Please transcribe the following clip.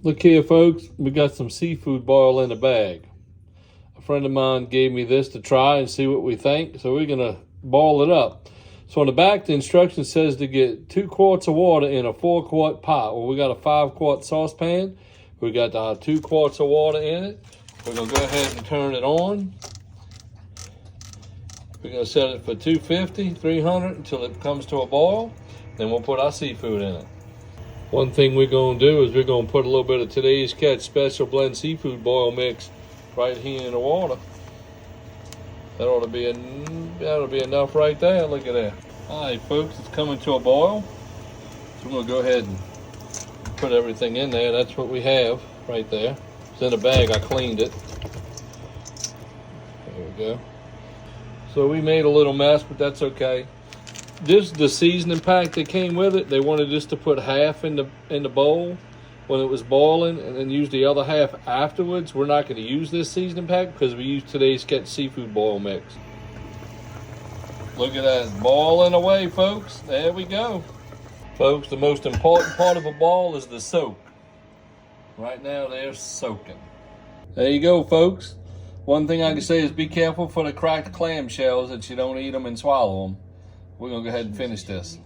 Look here, folks, we got some seafood boil in a bag. A friend of mine gave me this to try and see what we think, so we're gonna boil it up. So on the back, the instruction says to get 2 quarts of water in a 4-quart pot. Well, we got a 5-quart saucepan. We got 2 quarts of water in it. We're gonna go ahead and turn it on. We're gonna set it for 250, 300 until it comes to a boil. Then we'll put our seafood in it. One thing we're gonna do is we're gonna put a little bit of today's catch special blend seafood boil mix right here in the water. That ought to be enough right there. Look at that. All right, folks, it's coming to a boil. So we're gonna go ahead and put everything in there. That's what we have right there. It's in a bag. I cleaned it. There we go. So we made a little mess, but that's okay. This is the seasoning pack that came with it. They wanted us to put half in the bowl when it was boiling and then use the other half afterwards. We're not going to use this seasoning pack because we use today's catch seafood boil mix. Look at that, boiling away, folks. There we go. Folks, the most important part of a boil is the soak. Right now they're soaking. There you go, folks. One thing I can say is be careful for the cracked clam shells that you don't eat them and swallow them. We're gonna go ahead and finish this.